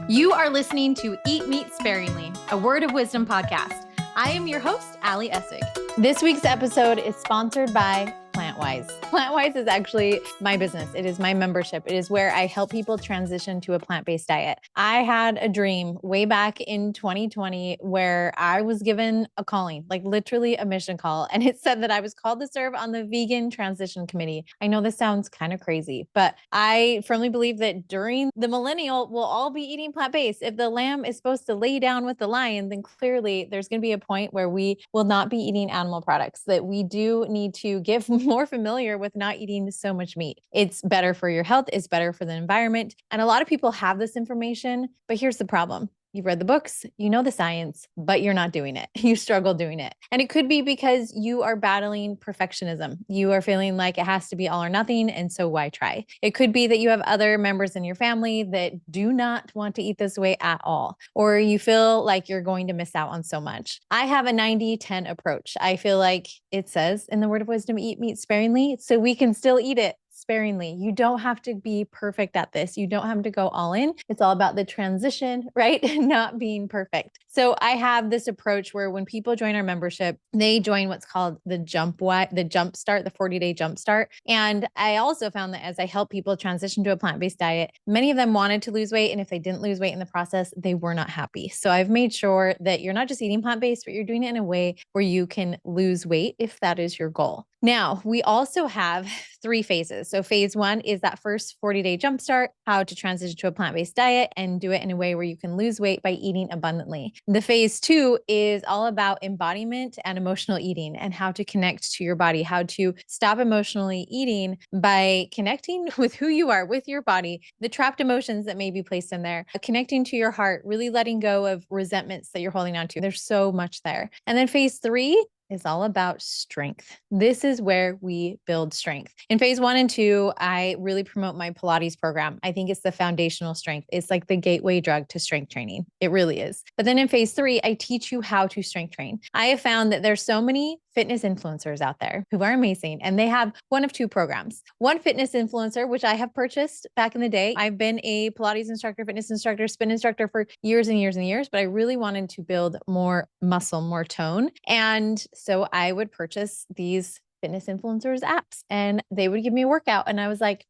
You are listening to Eat Meat Sparingly, a Word of Wisdom podcast. I am your host, Ali Essig. This week's episode is sponsored by PlantWhys. PlantWhys is actually my business. It is my membership. It is where I help people transition to a plant-based diet. I had a dream way back in 2020 where I was given a calling, like literally a mission call. And it said that I was called to serve on the vegan transition committee. I know this sounds kind of crazy, but I firmly believe that during the millennial, we'll all be eating plant-based. If the lamb is supposed to lay down with the lion, then clearly there's going to be a point where we will not be eating animal products, that we do need to get more familiar with not eating so much meat. It's better for your health. It's better for the environment. And a lot of people have this information, but here's the problem. You've read the books, you know the science, but you're not doing it. You struggle doing it. And it could be because you are battling perfectionism. You are feeling like it has to be all or nothing. And so why try? It could be that you have other members in your family that do not want to eat this way at all, or you feel like you're going to miss out on so much. I have a 90-10 approach. I feel like it says in the Word of Wisdom, eat meat sparingly, so we can still eat it sparingly. You don't have to be perfect at this. You don't have to go all in. It's all about the transition, right? Not being perfect. So I have this approach where when people join our membership, they join what's called the jump start, the 40-day jump start. And I also found that as I help people transition to a plant-based diet, many of them wanted to lose weight. And if they didn't lose weight in the process, they were not happy. So I've made sure that you're not just eating plant-based, but you're doing it in a way where you can lose weight if that is your goal. Now, we also have 3 phases. So phase 1 is that first 40-day jumpstart, how to transition to a plant-based diet and do it in a way where you can lose weight by eating abundantly. The phase 2 is all about embodiment and emotional eating and how to connect to your body, how to stop emotionally eating by connecting with who you are, with your body, the trapped emotions that may be placed in there, connecting to your heart, really letting go of resentments that you're holding on to. There's so much there. And then phase 3 is all about strength. This is where we build strength. In phase 1 and 2, I really promote my Pilates program. I think it's the foundational strength. It's like the gateway drug to strength training. It really is. But then in phase 3, I teach you how to strength train. I have found that there's so many fitness influencers out there who are amazing, and they have one of 2 programs. One fitness influencer, which I have purchased back in the day. I've been a Pilates instructor, fitness instructor, spin instructor for years and years and years, but I really wanted to build more muscle, more tone. And so I would purchase these fitness influencers apps and they would give me a workout. And I was like,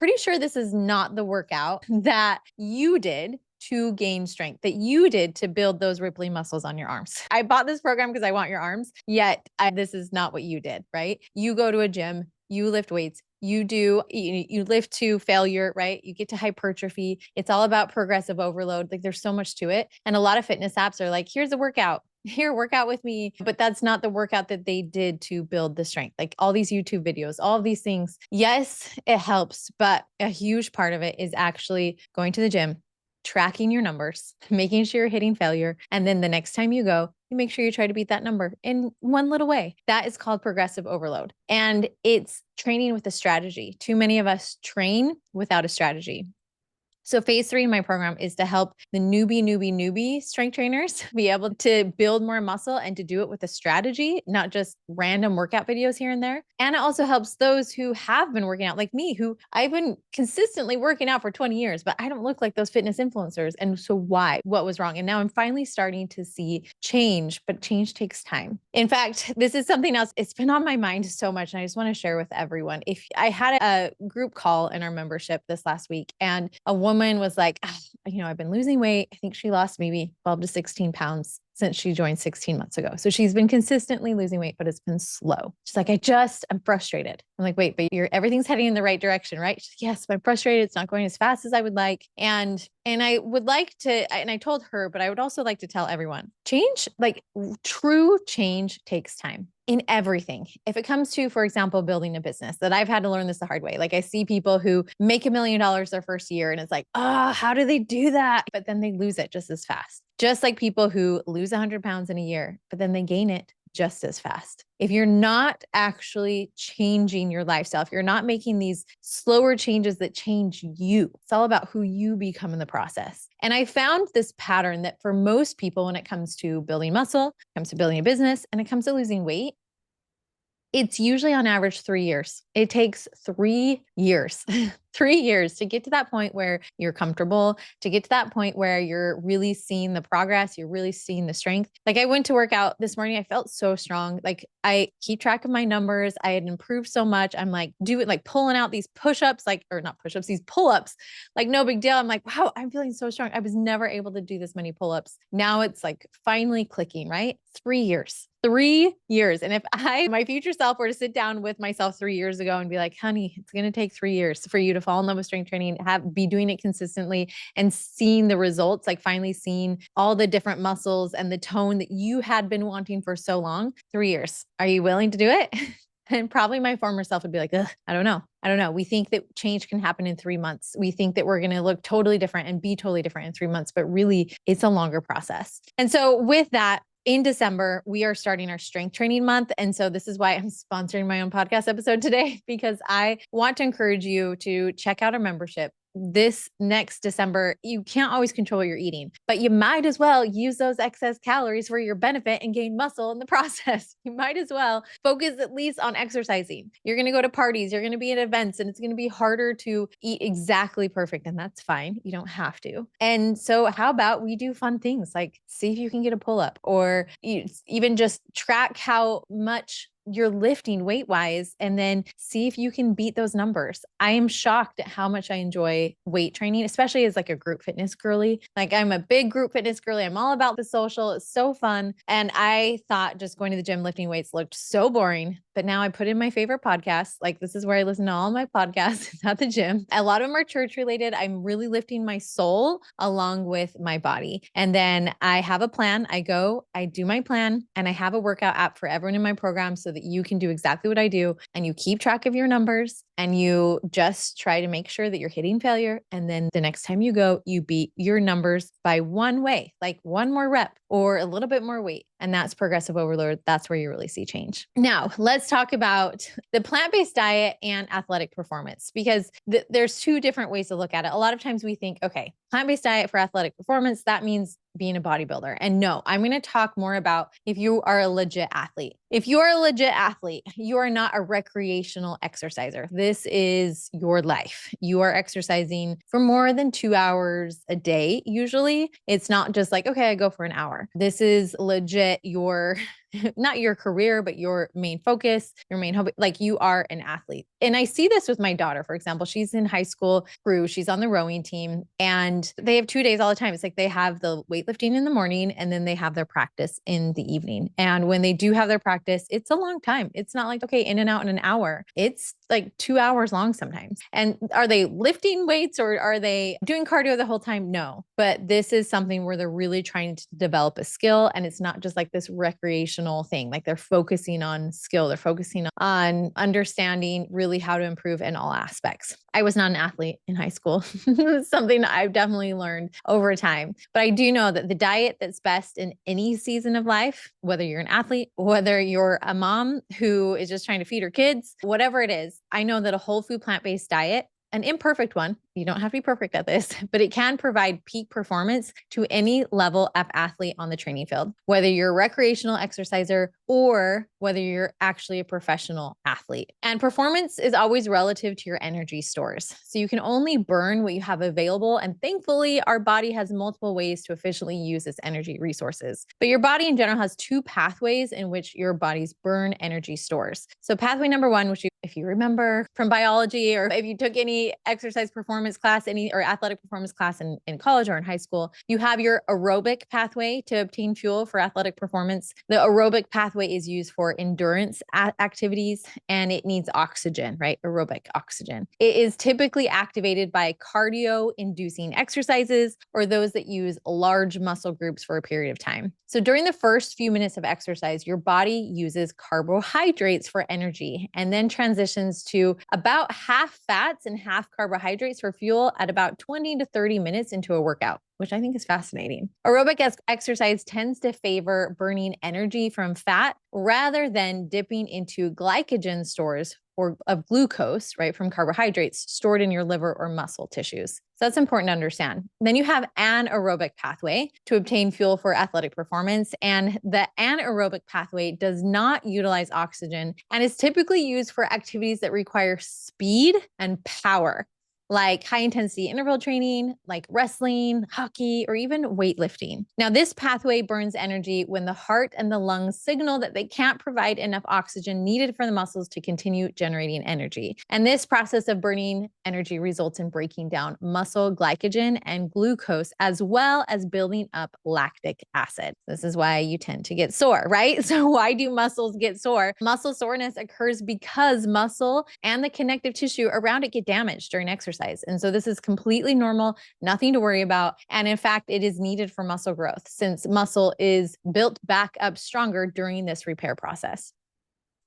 pretty sure this is not the workout that you did to gain strength, that you did to build those rippling muscles on your arms. I bought this program because I want your arms, yet this is not what you did, right? You go to a gym, you lift weights, you lift to failure, right? You get to hypertrophy. It's all about progressive overload. Like there's so much to it. And a lot of fitness apps are like, here's a workout. Here, work out with me. But that's not the workout that they did to build the strength. Like all these YouTube videos, all of these things. Yes, it helps, but a huge part of it is actually going to the gym, tracking your numbers, making sure you're hitting failure. And then the next time you go, you make sure you try to beat that number in one little way. That is called progressive overload. And it's training with a strategy. Too many of us train without a strategy. So phase 3 in my program is to help the newbie strength trainers be able to build more muscle and to do it with a strategy, not just random workout videos here and there. And it also helps those who have been working out like me, who I've been consistently working out for 20 years, but I don't look like those fitness influencers. And so why? What was wrong? And now I'm finally starting to see change, but change takes time. In fact, this is something else. It's been on my mind so much. And I just want to share with everyone. If I had a group call in our membership this last week, and a woman was like, I've been losing weight. I think she lost maybe 12 to 16 pounds since she joined 16 months ago. So she's been consistently losing weight, but it's been slow. She's like, I'm frustrated. I'm like, wait, but everything's heading in the right direction, right? She's like, yes, but I'm frustrated. It's not going as fast as I would like. And I would like to, and I told her, but I would also like to tell everyone, change, like true change takes time. In everything. If it comes to, for example, building a business, that I've had to learn this the hard way. Like I see people who make $1 million their first year and it's like, how do they do that? But then they lose it just as fast. Just like people who lose 100 pounds in a year, but then they gain it just as fast. If you're not actually changing your lifestyle, if you're not making these slower changes that change you, it's all about who you become in the process. And I found this pattern that for most people, when it comes to building muscle, comes to building a business, and it comes to losing weight, it's usually on average 3 years. It takes 3 years. 3 years to get to that point where you're comfortable, to get to that point where you're really seeing the progress, you're really seeing the strength. Like I went to work out this morning, I felt so strong. Like I keep track of my numbers. I had improved so much. I'm like doing like pulling out these push-ups, like, or not push-ups, these pull-ups, like no big deal. I'm like, wow, I'm feeling so strong. I was never able to do this many pull-ups. Now it's like finally clicking, right? 3 years. 3 years. And if my future self were to sit down with myself 3 years ago and be like, honey, it's going to take 3 years for you to fall in love with strength training, be doing it consistently and seeing the results, like finally seeing all the different muscles and the tone that you had been wanting for so long, 3 years. Are you willing to do it? And probably my former self would be like, I don't know. I don't know. We think that change can happen in 3 months. We think that we're going to look totally different and be totally different in 3 months, but really it's a longer process. And so with that, in December, we are starting our strength training month. And so this is why I'm sponsoring my own podcast episode today, because I want to encourage you to check out our membership. This next December, you can't always control what you're eating, but you might as well use those excess calories for your benefit and gain muscle in the process. You might as well focus at least on exercising. You're going to go to parties, you're going to be at events, and it's going to be harder to eat exactly perfect. And that's fine. You don't have to. And so how about we do fun things like see if you can get a pull-up, or even just track how much you're lifting weight wise, and then see if you can beat those numbers. I am shocked at how much I enjoy weight training, especially as like a group fitness girly. Like I'm a big group fitness girly. I'm all about the social. It's so fun. And I thought just going to the gym, lifting weights looked so boring. But now I put in my favorite podcasts. Like this is where I listen to all my podcasts at the gym. A lot of them are church related. I'm really lifting my soul along with my body. And then I have a plan. I do my plan, and I have a workout app for everyone in my program so that you can do exactly what I do, and you keep track of your numbers, and you just try to make sure that you're hitting failure. And then the next time you go, you beat your numbers by one way, like one more rep or a little bit more weight. And that's progressive overload. That's where you really see change. Now, let's talk about the plant-based diet and athletic performance, because there's two different ways to look at it. A lot of times we think, okay, plant-based diet for athletic performance, that means being a bodybuilder. And no, I'm going to talk more about if you are a legit athlete. If you are a legit athlete, you are not a recreational exerciser. This is your life. You are exercising for more than 2 hours a day. Usually it's not just like, okay, I go for an hour. This is legit your not your career, but your main focus, your main hobby. Like you are an athlete. And I see this with my daughter, for example. She's in high school crew. She's on the rowing team, and they have 2 days all the time. It's like they have the weightlifting in the morning, and then they have their practice in the evening. And when they do have their practice, it's a long time. It's not like, okay, in and out in an hour. It's like 2 hours long sometimes. And are they lifting weights or are they doing cardio the whole time? No, but this is something where they're really trying to develop a skill, and it's not just like this recreational thing. Like they're focusing on skill. They're focusing on understanding really how to improve in all aspects. I was not an athlete in high school. It's something that I've definitely learned over time. But I do know that the diet that's best in any season of life, whether you're an athlete, whether you're a mom who is just trying to feed her kids, whatever it is, I know that a whole food plant-based diet, an imperfect one, you don't have to be perfect at this, but it can provide peak performance to any level of athlete on the training field, whether you're a recreational exerciser or whether you're actually a professional athlete. And performance is always relative to your energy stores. So you can only burn what you have available. And thankfully, our body has multiple ways to efficiently use its energy resources. But your body in general has two pathways in which your bodies burn energy stores. So pathway number one, which if you remember from biology, or if you took any exercise performance class, or athletic performance class in college or in high school, you have your aerobic pathway to obtain fuel for athletic performance. The aerobic pathway is used for endurance activities, and it needs oxygen, right? Aerobic oxygen. It is typically activated by cardio inducing exercises or those that use large muscle groups for a period of time. So during the first few minutes of exercise, your body uses carbohydrates for energy and then transitions to about half fats and half carbohydrates for for fuel at about 20 to 30 minutes into a workout, which I think is fascinating. Aerobic exercise tends to favor burning energy from fat rather than dipping into glycogen stores or of glucose, right, from carbohydrates stored in your liver or muscle tissues. So that's important to understand. Then you have anaerobic pathway to obtain fuel for athletic performance. And the anaerobic pathway does not utilize oxygen and is typically used for activities that require speed and power, like high intensity interval training, like wrestling, hockey, or even weightlifting. Now, this pathway burns energy when the heart and the lungs signal that they can't provide enough oxygen needed for the muscles to continue generating energy. And this process of burning energy results in breaking down muscle glycogen and glucose, as well as building up lactic acid. This is why you tend to get sore, right? So why do muscles get sore? Muscle soreness occurs because muscle and the connective tissue around it get damaged during exercise. And so this is completely normal, nothing to worry about. And in fact, it is needed for muscle growth since muscle is built back up stronger during this repair process.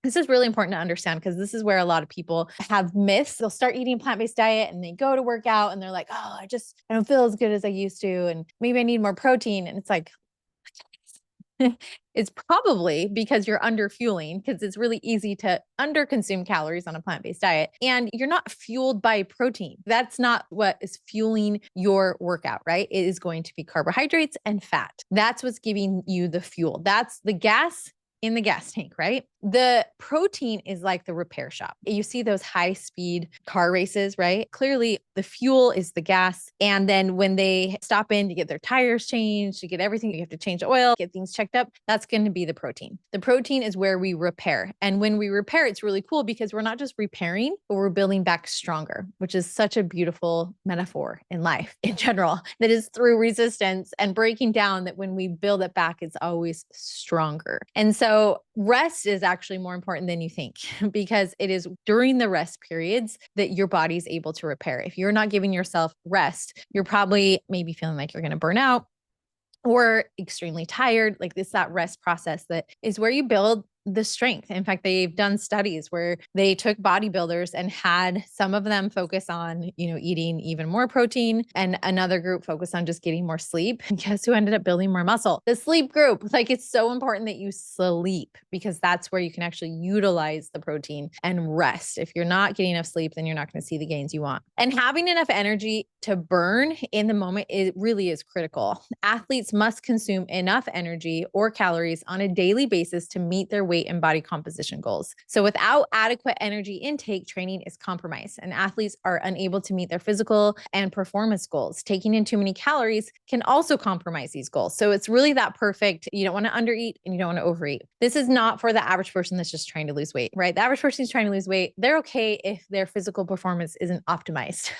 This is really important to understand because this is where a lot of people have myths. They'll start eating a plant-based diet and they go to work out and they're like, oh, I don't feel as good as I used to. And maybe I need more protein. And it's like, it's probably because you're under fueling, because it's really easy to under consume calories on a plant-based diet and you're not fueled by protein. That's not what is fueling your workout, right? It is going to be carbohydrates and fat. That's what's giving you the fuel. That's the gas in the gas tank, right? The protein is like the repair shop. You see those high speed car races, right? Clearly the fuel is the gas. And then when they stop in to get their tires changed, to get everything, you have to change the oil, get things checked up. That's going to be the protein. The protein is where we repair. And when we repair, it's really cool because we're not just repairing, but we're building back stronger, which is such a beautiful metaphor in life in general, that is through resistance and breaking down that when we build it back, it's always stronger. And so rest is actually more important than you think because it is during the rest periods that your body's able to repair. If you're not giving yourself rest, you're probably maybe feeling like you're going to burn out or extremely tired. Like that rest process that is where you build the strength. In fact, they've done studies where they took bodybuilders and had some of them focus on, eating even more protein and another group focus on just getting more sleep. And guess who ended up building more muscle? The sleep group. Like it's so important that you sleep because that's where you can actually utilize the protein and rest. If you're not getting enough sleep, then you're not going to see the gains you want. And having enough energy to burn in the moment, it really is critical. Athletes must consume enough energy or calories on a daily basis to meet their weight and body composition goals. So without adequate energy intake, training is compromised and athletes are unable to meet their physical and performance goals. Taking in too many calories can also compromise these goals. So it's really that perfect. You don't want to undereat and you don't want to overeat. This is not for the average person that's just trying to lose weight, right? The average person who's trying to lose weight, they're okay if their physical performance isn't optimized.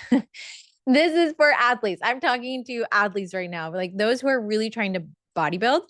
This is for athletes. I'm talking to athletes right now, like those who are really trying to bodybuild.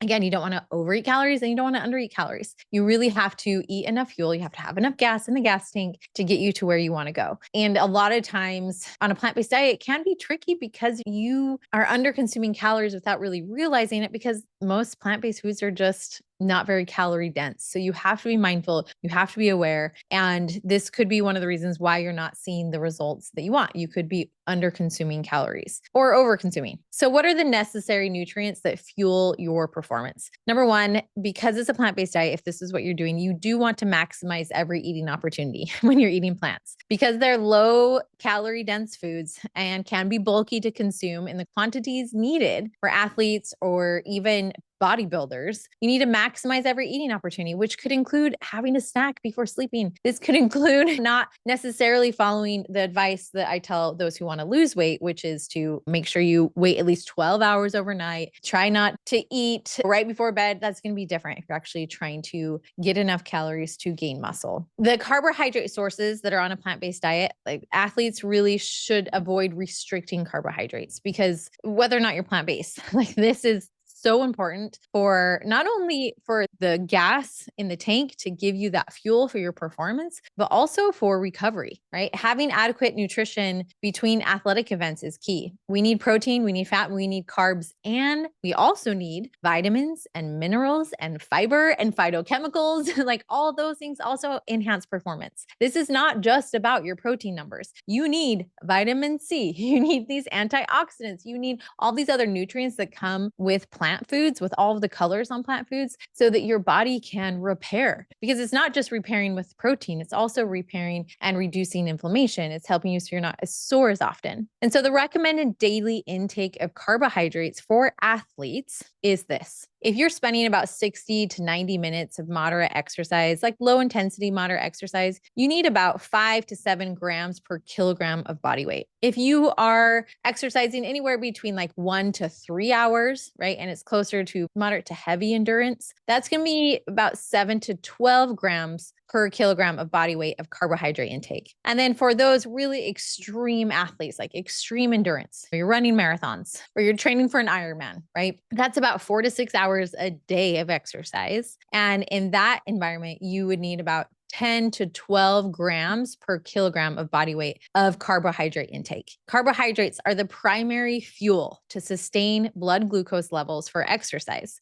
Again, you don't want to overeat calories and you don't want to undereat calories. You really have to eat enough fuel. You have to have enough gas in the gas tank to get you to where you want to go. And a lot of times on a plant-based diet, it can be tricky because you are under consuming calories without really realizing it because most plant-based foods are just not very calorie dense. So you have to be mindful, you have to be aware. And this could be one of the reasons why you're not seeing the results that you want. You could be under consuming calories or over consuming. So what are the necessary nutrients that fuel your performance? Number one, because it's a plant-based diet, if this is what you're doing, you do want to maximize every eating opportunity when you're eating plants because they're low calorie dense foods and can be bulky to consume in the quantities needed for athletes or even bodybuilders. You need to maximize every eating opportunity, which could include having a snack before sleeping. This could include not necessarily following the advice that I tell those who want to lose weight, which is to make sure you wait at least 12 hours overnight. Try not to eat right before bed. That's going to be different if you're actually trying to get enough calories to gain muscle. The carbohydrate sources that are on a plant-based diet, like athletes really should avoid restricting carbohydrates because whether or not you're plant-based, like this is so important for not only for the gas in the tank to give you that fuel for your performance, but also for recovery, right? Having adequate nutrition between athletic events is key. We need protein, we need fat, we need carbs, and we also need vitamins and minerals and fiber and phytochemicals. Like all those things also enhance performance. This is not just about your protein numbers. You need vitamin C, you need these antioxidants, you need all these other nutrients that come with plant foods, with all of the colors on plant foods, so that your body can repair. Because it's not just repairing with protein, it's also repairing and reducing inflammation. It's helping you so you're not as sore as often. And so the recommended daily intake of carbohydrates for athletes is this. If you're spending about 60 to 90 minutes of moderate exercise, like low intensity moderate exercise, you need about 5 to 7 grams per kilogram of body weight. If you are exercising anywhere between like 1 to 3 hours, right, and it's closer to moderate to heavy endurance, that's going to be about 7 to 12 grams per kilogram of body weight of carbohydrate intake. And then for those really extreme athletes, like extreme endurance, or you're running marathons, or you're training for an Ironman, right? That's about 4 to 6 hours a day of exercise. And in that environment, you would need about 10 to 12 grams per kilogram of body weight of carbohydrate intake. Carbohydrates are the primary fuel to sustain blood glucose levels for exercise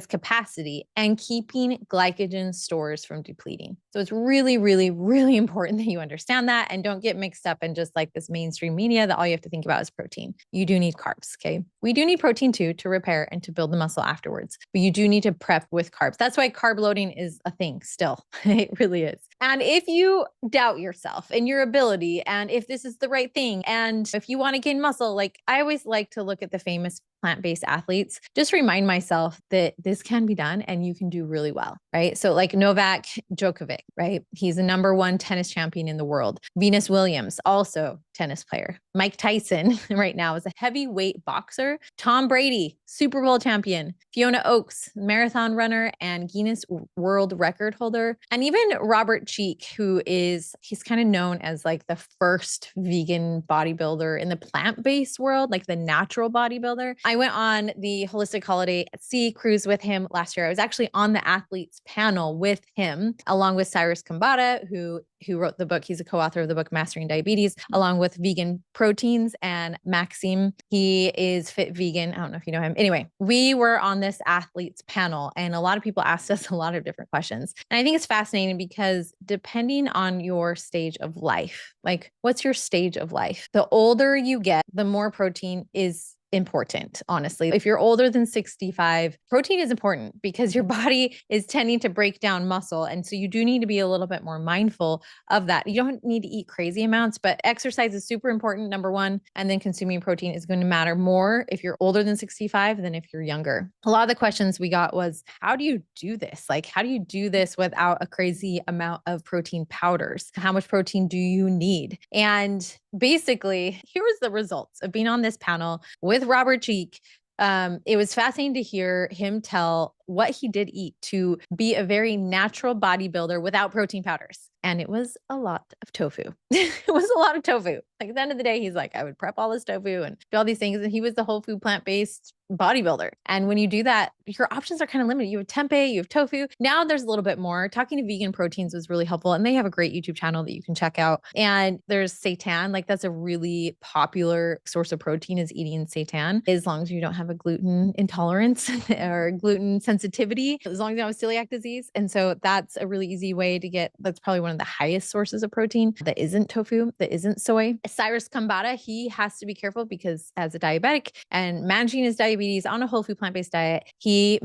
capacity, and keeping glycogen stores from depleting. So it's really, really, really important that you understand that and don't get mixed up in just like this mainstream media that all you have to think about is protein. You do need carbs, okay? We do need protein too to repair and to build the muscle afterwards, but you do need to prep with carbs. That's why carb loading is a thing still. It really is. And if you doubt yourself and your ability, and if this is the right thing, and if you want to gain muscle, like I always like to look at the famous plant-based athletes, just remind myself that this can be done and you can do really well, right? So like Novak Djokovic, right? He's the #1 tennis champion in the world. Venus Williams, also tennis player. Mike Tyson right now is a heavyweight boxer. Tom Brady, Super Bowl champion. Fiona Oakes, marathon runner and Guinness World Record holder. And even Robert Cheek, he's kind of known as like the first vegan bodybuilder in the plant-based world, like the natural bodybuilder. I went on the Holistic Holiday at Sea cruise with him last year. I was actually on the athletes panel with him, along with Cyrus Kambata, who wrote the book. He's a co-author of the book Mastering Diabetes, along with Vegan Proteins, and Maxime. He is Fit Vegan. I don't know if you know him. Anyway, we were on this athletes panel and a lot of people asked us a lot of different questions. And I think it's fascinating because depending on your stage of life, like what's your stage of life? The older you get, the more protein is important, honestly. If you're older than 65, protein is important because your body is tending to break down muscle. And so you do need to be a little bit more mindful of that. You don't need to eat crazy amounts, but exercise is super important, #1. And then consuming protein is going to matter more if you're older than 65 than if you're younger. A lot of the questions we got was, how do you do this? Like, how do you do this without a crazy amount of protein powders? How much protein do you need? And basically, here was the results of being on this panel with Robert Cheek. It was fascinating to hear him tell what he did eat to be a very natural bodybuilder without protein powders. And it was a lot of tofu. It was a lot of tofu. Like at the end of the day, he's like, I would prep all this tofu and do all these things. And he was the whole food plant-based bodybuilder. And when you do that, your options are kind of limited. You have tempeh, you have tofu. Now there's a little bit more. Talking to Vegan Proteins was really helpful. And they have a great YouTube channel that you can check out. And there's seitan. Like that's a really popular source of protein, is eating seitan, as long as you don't have a gluten intolerance or gluten sensitivity, as long as you don't have celiac disease. And so that's a really easy way to get, that's probably one of the highest sources of protein that isn't tofu, that isn't soy. Cyrus Kambata, he has to be careful because as a diabetic and managing his diabetes on a whole food plant-based diet, he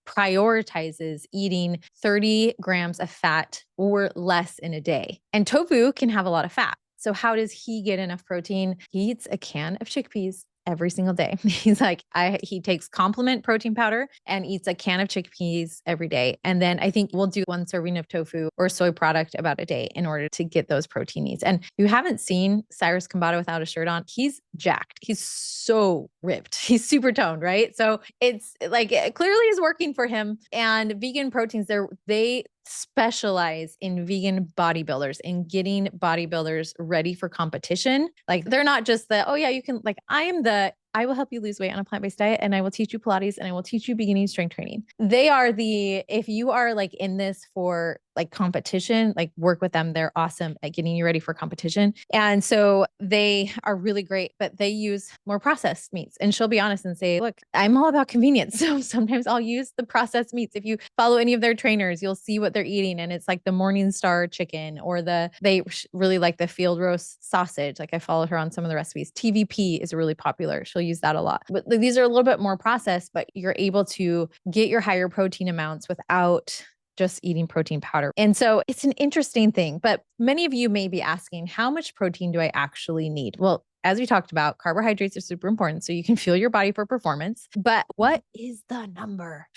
prioritizes eating 30 grams of fat or less in a day. And tofu can have a lot of fat. So how does he get enough protein? He eats a can of chickpeas every single day. He's like, he takes complement protein powder and eats a can of chickpeas every day. And then I think we'll do 1 serving of tofu or soy product about a day in order to get those protein needs. And if you haven't seen Cyrus Kambata without a shirt on, he's jacked. He's so ripped. He's super toned, right? So it's like, it clearly is working for him. And Vegan Proteins, they specialize in vegan bodybuilders, in getting bodybuilders ready for competition. Like they're not just the, oh yeah, you can, like I am the I will help you lose weight on a plant-based diet, and I will teach you Pilates, and I will teach you beginning strength training. They are if you are like in this for like competition, like work with them. They're awesome at getting you ready for competition. And so they are really great, but they use more processed meats. And she'll be honest and say, look, I'm all about convenience. So sometimes I'll use the processed meats. If you follow any of their trainers, you'll see what they're eating. And it's like the Morningstar chicken, or they really like the field roast sausage. Like I followed her on some of the recipes. TVP is really popular. She'll use that a lot. But these are a little bit more processed, but you're able to get your higher protein amounts without just eating protein powder. And so it's an interesting thing, but many of you may be asking, how much protein do I actually need? Well, as we talked about, carbohydrates are super important so you can fuel your body for performance. But what is the number?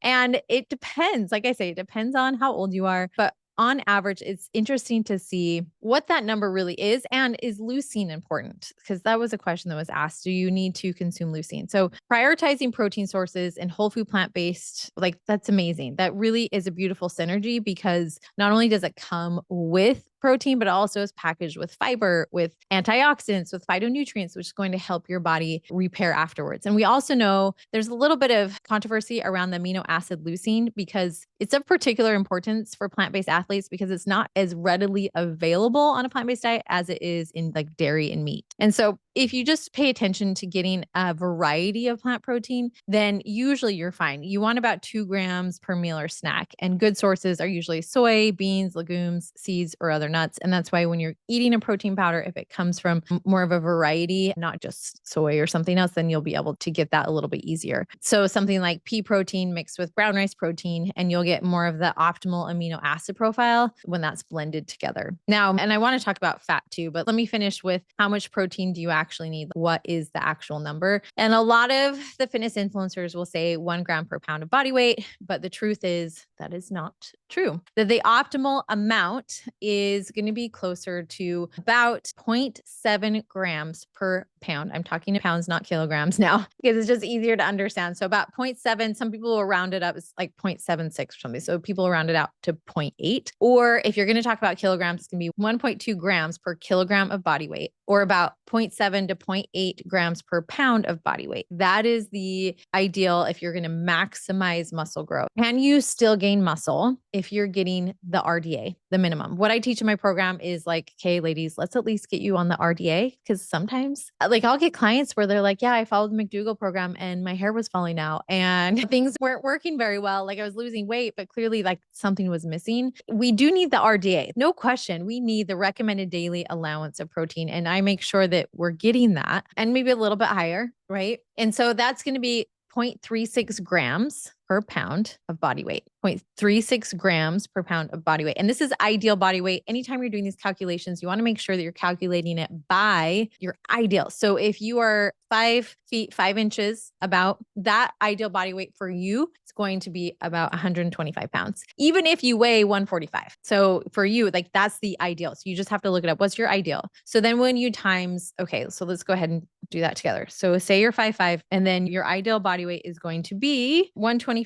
And it depends. Like I say, it depends on how old you are. But on average, it's interesting to see what that number really is. And is leucine important? Because that was a question that was asked. Do you need to consume leucine? So prioritizing protein sources and whole food plant-based, like that's amazing. That really is a beautiful synergy, because not only does it come with protein, but it also is packaged with fiber, with antioxidants, with phytonutrients, which is going to help your body repair afterwards. And we also know there's a little bit of controversy around the amino acid leucine, because it's of particular importance for plant-based athletes because it's not as readily available on a plant-based diet as it is in like dairy and meat. And so if you just pay attention to getting a variety of plant protein, then usually you're fine. You want about 2 grams per meal or snack. And good sources are usually soy, beans, legumes, seeds, or other nuts. And that's why when you're eating a protein powder, if it comes from more of a variety, not just soy or something else, then you'll be able to get that a little bit easier. So something like pea protein mixed with brown rice protein, and you'll get more of the optimal amino acid profile when that's blended together. Now, and I want to talk about fat too, but let me finish with how much protein do you actually need? What is the actual number? And a lot of the fitness influencers will say 1 gram per pound of body weight, but the truth is that is not true. That the optimal amount is going to be closer to about 0.7 grams per pound. I'm talking in pounds, not kilograms now, because it's just easier to understand. So about 0.7, some people will round it up. It's like 0.76 or something. So people round it out to 0.8. Or if you're going to talk about kilograms, it's going to be 1.2 grams per kilogram of body weight, or about 0.7 to 0.8 grams per pound of body weight. That is the ideal if you're going to maximize muscle growth. Can you still gain muscle if you're getting the RDA, the minimum? What I teach in my program is like, okay, ladies, let's at least get you on the RDA. Because sometimes like I'll get clients where they're like, yeah, I followed the McDougall program and my hair was falling out and things weren't working very well. Like I was losing weight, but clearly like something was missing. We do need the RDA. No question. We need the recommended daily allowance of protein. And I make sure that we're getting that and maybe a little bit higher, right? And so that's going to be 0.36 grams per pound of body weight, 0.36 grams per pound of body weight. And this is ideal body weight. Anytime you're doing these calculations, you want to make sure that you're calculating it by your ideal. So if you are 5 feet, 5 inches, about that ideal body weight for you, it's going to be about 125 pounds, even if you weigh 145. So for you, like that's the ideal. So you just have to look it up. What's your ideal? So then when you times, okay, so let's go ahead and do that together. So say you're 5'5", and then your ideal body weight is going to be 125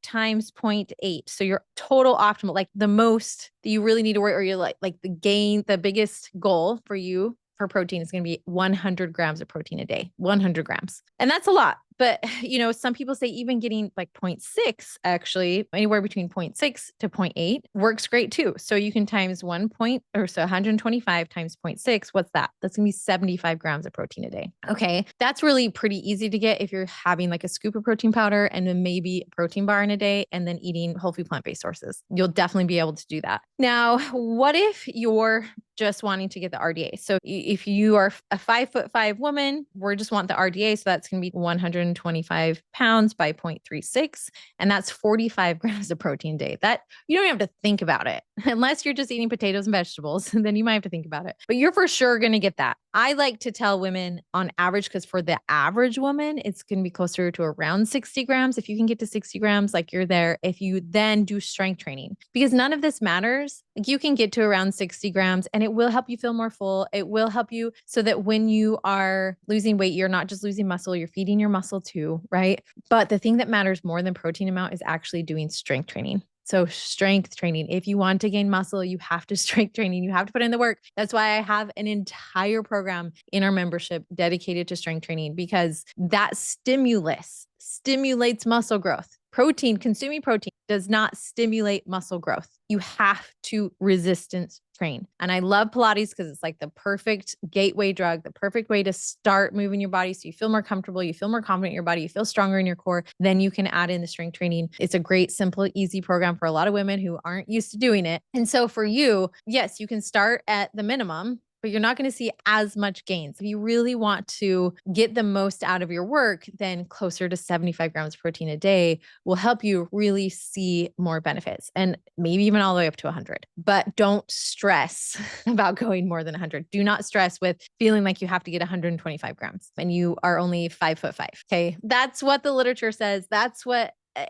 times 0.8. So your total optimal, like the most that you really need to worry, or you're like the biggest goal for you for protein is going to be 100 grams of protein a day, 100 grams. And that's a lot. But, you know, some people say even getting like 0.6, actually anywhere between 0.6 to 0.8 works great too. So you can times 125 times 0.6. What's that? That's going to be 75 grams of protein a day. Okay. That's really pretty easy to get if you're having like a scoop of protein powder and then maybe a protein bar in a day and then eating whole food plant-based sources. You'll definitely be able to do that. Now, what if you're just wanting to get the RDA? So if you are a 5'5" woman, we just want the RDA. So that's going to be 125 pounds by 0.36. And that's 45 grams of protein a day. That you don't have to think about it unless you're just eating potatoes and vegetables. And then you might have to think about it, but you're for sure going to get that. I like to tell women on average, because for the average woman, it's going to be closer to around 60 grams. If you can get to 60 grams, like you're there. If you then do strength training, because none of this matters, like you can get to around 60 grams and it will help you feel more full. It will help you so that when you are losing weight, you're not just losing muscle, you're feeding your muscle too, right? But the thing that matters more than protein amount is actually doing strength training. So strength training, if you want to gain muscle, you have to strength training, you have to put in the work. That's why I have an entire program in our membership dedicated to strength training, because that stimulus stimulates muscle growth. Consuming protein does not stimulate muscle growth. You have to resistance train. And I love Pilates because it's like the perfect gateway drug, the perfect way to start moving your body so you feel more comfortable, you feel more confident in your body, you feel stronger in your core. Then you can add in the strength training. It's a great, simple, easy program for a lot of women who aren't used to doing it. And so for you, yes, you can start at the minimum, but you're not going to see as much gains. If you really want to get the most out of your work, then closer to 75 grams of protein a day will help you really see more benefits, and maybe even all the way up to 100. But don't stress about going more than 100. Do not stress with feeling like you have to get 125 grams and you are only 5'5". Okay. That's what the literature says.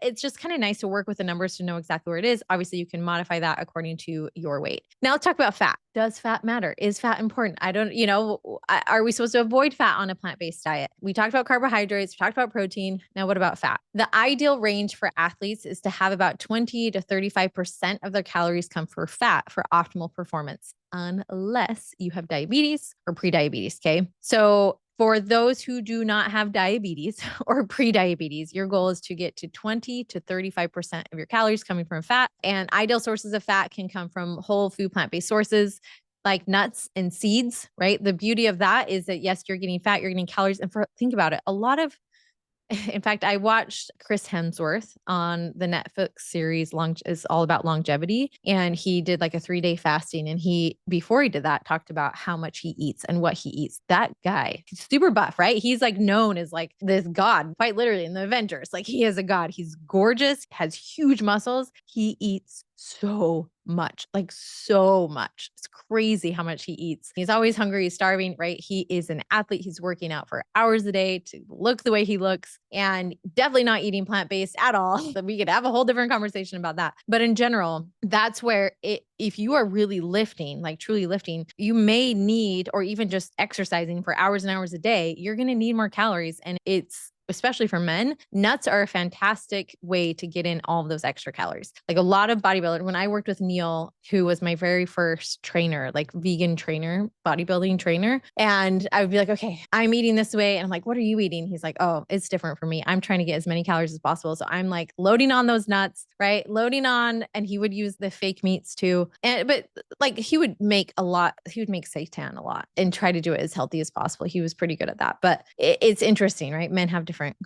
It's just kind of nice to work with the numbers to know exactly where it is. Obviously, you can modify that according to your weight. Now let's talk about fat. Does fat matter? Is fat important? Are we supposed to avoid fat on a plant-based diet? We talked about carbohydrates, we talked about protein. Now what about fat? The ideal range for athletes is to have about 20 to 35% of their calories come from fat for optimal performance, unless you have diabetes or prediabetes. Okay. So for those who do not have diabetes or prediabetes, your goal is to get to 20 to 35% of your calories coming from fat. And ideal sources of fat can come from whole food, plant-based sources like nuts and seeds, right? The beauty of that is that, yes, you're getting fat, you're getting calories. And think about it, in fact, I watched Chris Hemsworth on the Netflix series is all about longevity. And he did like a 3-day fasting. And before he did that, talked about how much he eats and what he eats. That guy, he's super buff, right? He's like known as like this god, quite literally in the Avengers. Like he is a god. He's gorgeous, has huge muscles. He eats so much, like so much. It's crazy how much he eats. He's always hungry, he's starving, right? He is an athlete. He's working out for hours a day to look the way he looks, and definitely not eating plant-based at all. We could have a whole different conversation about that. But in general, that's where if you are really lifting, like truly lifting, you may need, or even just exercising for hours and hours a day, you're going to need more calories. And especially for men, nuts are a fantastic way to get in all of those extra calories. Like a lot of bodybuilders, when I worked with Neil, who was my very first trainer, like vegan trainer, bodybuilding trainer, and I would be like, okay, I'm eating this way. And I'm like, what are you eating? He's like, oh, it's different for me. I'm trying to get as many calories as possible. So I'm like loading on those nuts, right? Loading on, and he would use the fake meats too. But like he would make seitan a lot and try to do it as healthy as possible. He was pretty good at that. But it's interesting, right? Men have different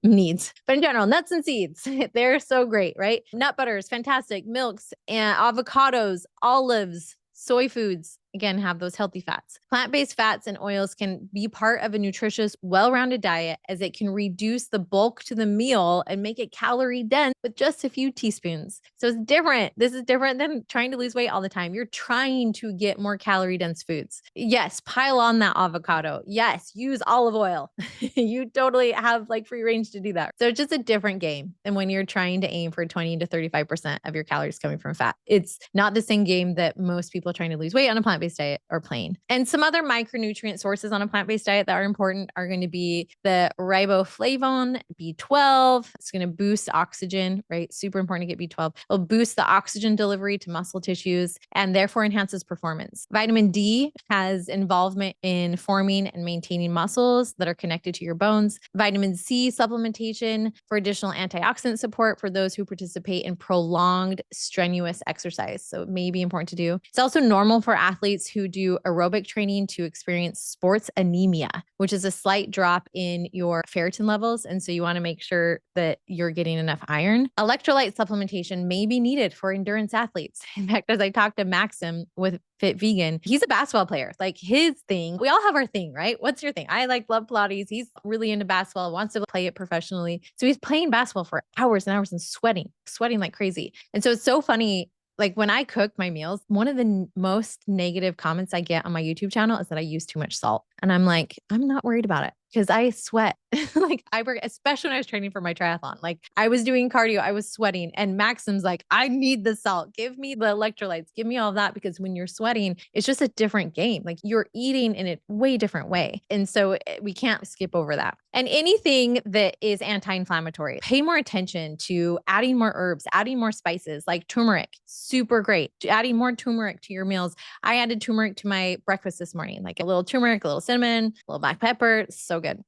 needs. But in general, nuts and seeds, they're so great, right? Nut butters, fantastic. Milks and avocados, olives, soy foods, again, have those healthy fats. Plant-based fats and oils can be part of a nutritious, well-rounded diet, as it can reduce the bulk to the meal and make it calorie dense with just a few teaspoons. So it's different. This is different than trying to lose weight all the time. You're trying to get more calorie dense foods. Yes, pile on that avocado. Yes, use olive oil. You totally have like free range to do that. So it's just a different game than when you're trying to aim for 20 to 35% of your calories coming from fat. It's not the same game that most people trying to lose weight on a plant-based diet are playing. And some other micronutrient sources on a plant-based diet that are important are going to be the riboflavin, B12. It's going to boost oxygen, right? Super important to get B12. It'll boost the oxygen delivery to muscle tissues and therefore enhances performance. Vitamin D has involvement in forming and maintaining muscles that are connected to your bones. Vitamin C supplementation for additional antioxidant support for those who participate in prolonged strenuous exercise. So it may be important to do. It's also normal for athletes who do aerobic training to experience sports anemia, which is a slight drop in your ferritin levels. And so you want to make sure that you're getting enough iron. Electrolyte supplementation may be needed for endurance athletes. In fact, as I talked to Maxim with Fit Vegan, he's a basketball player. Like his thing, we all have our thing, right? What's your thing? I love Pilates. He's really into basketball, wants to play it professionally. So he's playing basketball for hours and hours and sweating like crazy. And so it's so funny. Like when I cook my meals, one of the most negative comments I get on my YouTube channel is that I use too much salt. And I'm like, I'm not worried about it because I sweat Like I work, especially when I was training for my triathlon, like I was doing cardio, I was sweating, and Maxim's like, I need the salt. Give me the electrolytes. Give me all of that. Because when you're sweating, it's just a different game. Like you're eating in a way different way. And so we can't skip over that. And anything that is anti-inflammatory, pay more attention to adding more herbs, adding more spices like turmeric, super great. Adding more turmeric to your meals. I added turmeric to my breakfast this morning, like a little turmeric, a little cinnamon, a little black pepper. So good.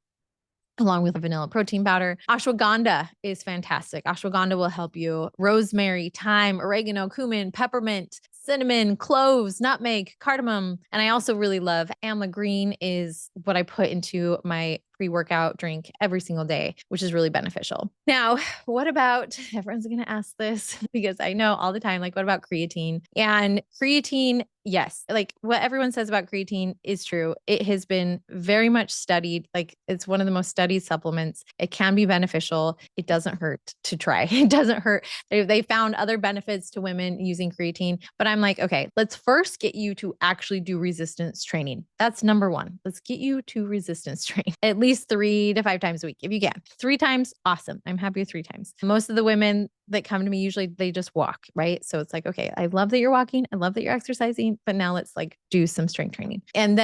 Along with a vanilla protein powder. Ashwagandha is fantastic. Ashwagandha will help you. Rosemary, thyme, oregano, cumin, peppermint, cinnamon, cloves, nutmeg, cardamom. And I also really love amla green is what I put into my pre-workout drink every single day, which is really beneficial. Now, what about, everyone's going to ask this because I know all the time, like, what about creatine? And creatine, yes, like what everyone says about creatine is true. It has been very much studied. Like it's one of the most studied supplements. It can be beneficial. It doesn't hurt to try. It doesn't hurt. They found other benefits to women using creatine, but I'm like, okay, let's first get you to actually do resistance training. That's number one. Let's get you to resistance train at least 3 to 5 times a week if you can. 3 times, awesome. I'm happy with 3 times. Most of the women that come to me, usually they just walk, right? So it's like, okay, I love that you're walking. I love that you're exercising, but now let's like do some strength training. And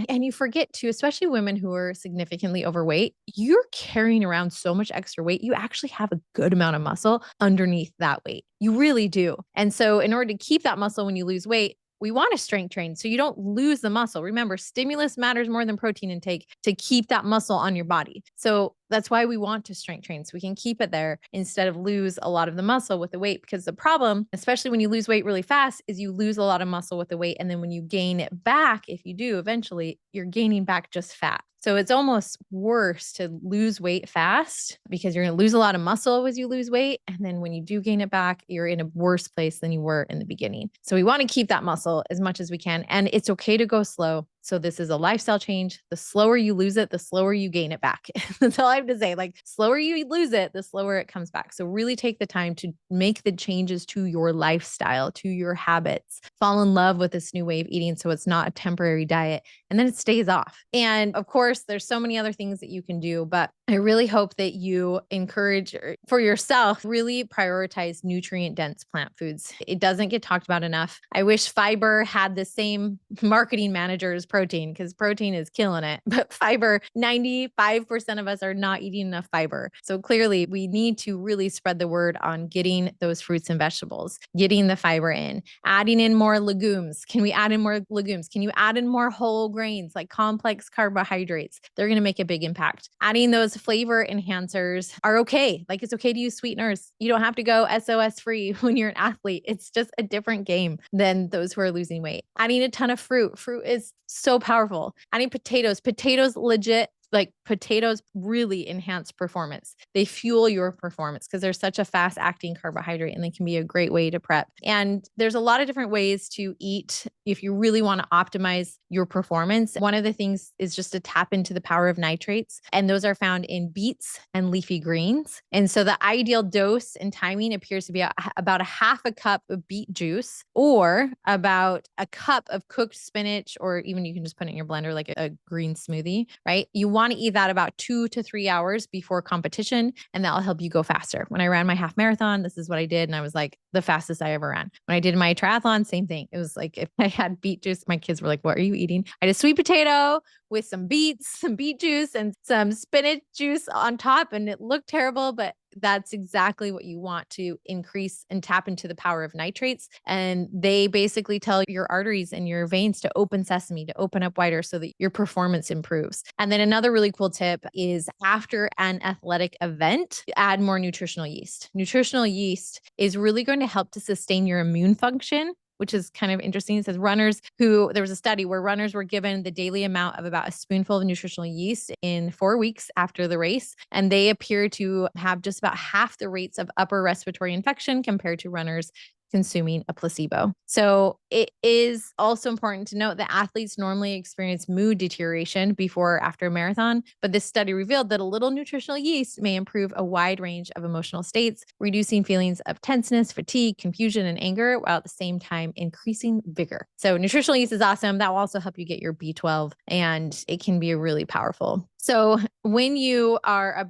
you forget to, especially women who are significantly overweight, you're carrying around so much extra weight. You actually have a good amount of muscle underneath that weight. You really do. And so in order to keep that muscle when you lose weight, we want to strength train so you don't lose the muscle. Remember, stimulus matters more than protein intake to keep that muscle on your body. So that's why we want to strength train so we can keep it there instead of lose a lot of the muscle with the weight. Because the problem, especially when you lose weight really fast, is you lose a lot of muscle with the weight. And then when you gain it back, if you do eventually, you're gaining back just fat. So it's almost worse to lose weight fast because you're going to lose a lot of muscle as you lose weight. And then when you do gain it back, you're in a worse place than you were in the beginning. So we want to keep that muscle as much as we can. And it's okay to go slow. So this is a lifestyle change. The slower you lose it, the slower you gain it back. That's all I have to say. Like slower you lose it, the slower it comes back. So really take the time to make the changes to your lifestyle, to your habits, fall in love with this new way of eating. So it's not a temporary diet and then it stays off. And of course, there's so many other things that you can do, but I really hope that you encourage for yourself, really prioritize nutrient dense plant foods. It doesn't get talked about enough. I wish fiber had the same marketing manager as protein because protein is killing it. But fiber, 95% of us are not eating enough fiber. So clearly we need to really spread the word on getting those fruits and vegetables, getting the fiber in, adding in more legumes. Can we add in more legumes? Can you add in more whole grains like complex carbohydrates? They're going to make a big impact. Adding those flavor enhancers are okay. Like it's okay to use sweeteners. You don't have to go SOS free when you're an athlete. It's just a different game than those who are losing weight. Adding a ton of fruit. Fruit is so powerful. Adding potatoes. Potatoes legit. Like potatoes really enhance performance. They fuel your performance because they're such a fast acting carbohydrate and they can be a great way to prep. And there's a lot of different ways to eat if you really want to optimize your performance. One of the things is just to tap into the power of nitrates, and those are found in beets and leafy greens. And so the ideal dose and timing appears to be about a half a cup of beet juice or about a cup of cooked spinach, or even you can just put it in your blender like a green smoothie, right? You want to eat that about 2 to 3 hours before competition, and that'll help you go faster. When I ran my half marathon, this is what I did. And I was like the fastest I ever ran. When I did my triathlon, same thing. It was like, if I had beet juice, my kids were like, what are you eating? I had a sweet potato with some beets, some beet juice and some spinach juice on top. And it looked terrible, but that's exactly what you want to increase and tap into the power of nitrates. And they basically tell your arteries and your veins to open sesame, to open up wider so that your performance improves. And then another really cool tip is after an athletic event, add more nutritional yeast. Nutritional yeast is really going to help to sustain your immune function, which is kind of interesting. It says there was a study where runners were given the daily amount of about a spoonful of nutritional yeast in 4 weeks after the race. And they appear to have just about half the rates of upper respiratory infection compared to runners consuming a placebo. So it is also important to note that athletes normally experience mood deterioration before or after a marathon, but this study revealed that a little nutritional yeast may improve a wide range of emotional states, reducing feelings of tenseness, fatigue, confusion, and anger, while at the same time increasing vigor. So nutritional yeast is awesome. That will also help you get your B12, and it can be really powerful. So when you are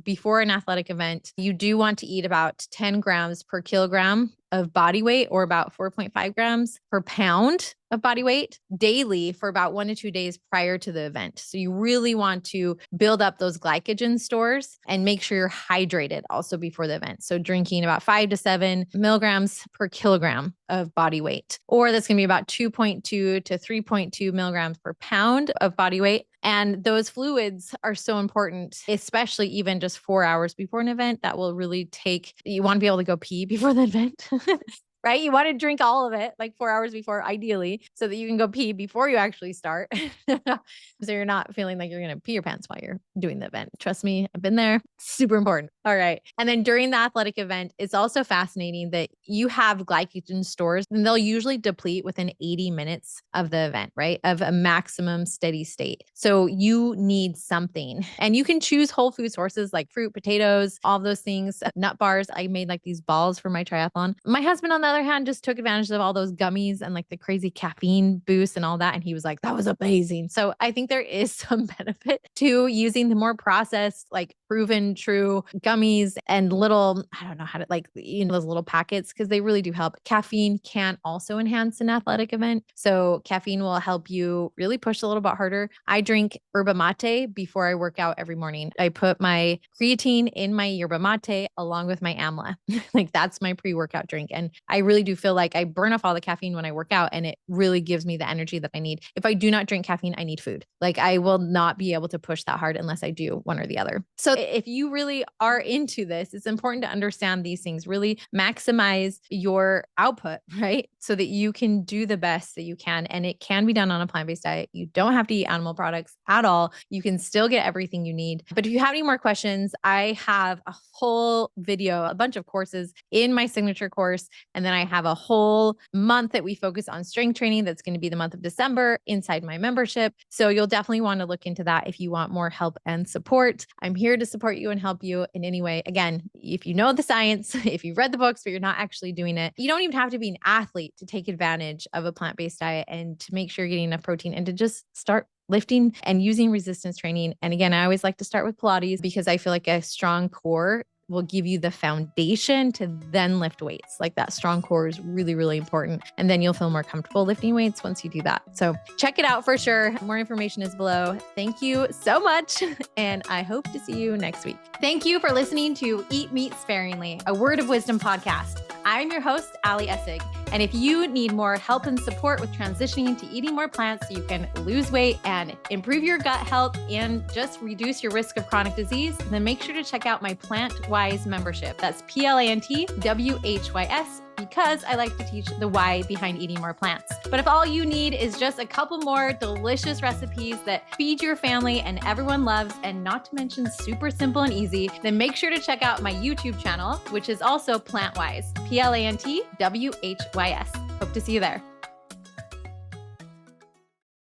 before an athletic event, you do want to eat about 10 grams per kilogram of body weight, or about 4.5 grams per pound of body weight daily for about 1 to 2 days prior to the event. So you really want to build up those glycogen stores and make sure you're hydrated also before the event. So drinking about 5 to 7 milligrams per kilogram of body weight, or that's going to be about 2.2 to 3.2 milligrams per pound of body weight. And those fluids are so important, especially even just 4 hours before an event. That will really you want to be able to go pee before the event. Right? You want to drink all of it like 4 hours before, ideally, so that you can go pee before you actually start. So you're not feeling like you're going to pee your pants while you're doing the event. Trust me, I've been there. Super important. All right. And then during the athletic event, it's also fascinating that you have glycogen stores, and they'll usually deplete within 80 minutes of the event, right? Of a maximum steady state. So you need something, and you can choose whole food sources like fruit, potatoes, all those things, nut bars. I made like these balls for my triathlon. My husband, on the other hand, just took advantage of all those gummies and like the crazy caffeine boost and all that. And he was like, that was amazing. So I think there is some benefit to using the more processed, like proven true gummies and little, I don't know how to those little packets, because they really do help. Caffeine can also enhance an athletic event. So caffeine will help you really push a little bit harder. I drink yerba mate before I work out every morning. I put my creatine in my yerba mate along with my amla. Like that's my pre-workout drink. And I really do feel like I burn off all the caffeine when I work out, and it really gives me the energy that I need. If I do not drink caffeine, I need food. Like I will not be able to push that hard unless I do one or the other. So if you really are into this, it's important to understand these things, really maximize your output, right? So that you can do the best that you can. And it can be done on a plant-based diet. You don't have to eat animal products at all. You can still get everything you need. But if you have any more questions, I have a whole video, a bunch of courses in my signature course. And then I have a whole month that we focus on strength training. That's going to be the month of December inside my membership. So you'll definitely want to look into that if you want more help and support. I'm here to support you and help you in any way. Again, if you know the science, if you've read the books, but you're not actually doing it, you don't even have to be an athlete to take advantage of a plant-based diet and to make sure you're getting enough protein and to just start lifting and using resistance training. And again, I always like to start with Pilates because I feel like a strong core will give you the foundation to then lift weights. Like that strong core is really, really important. And then you'll feel more comfortable lifting weights once you do that. So check it out for sure. More information is below. Thank you so much. And I hope to see you next week. Thank you for listening to Eat Meat Sparingly, a Word of Wisdom podcast. I'm your host, Ali Essig. And if you need more help and support with transitioning to eating more plants so you can lose weight and improve your gut health and just reduce your risk of chronic disease, then make sure to check out my PlantWhys membership. That's PlantWhys, because I like to teach the why behind eating more plants. But if all you need is just a couple more delicious recipes that feed your family and everyone loves, and not to mention super simple and easy, then make sure to check out my YouTube channel, which is also PlantWhys, PlantWhys. Hope to see you there.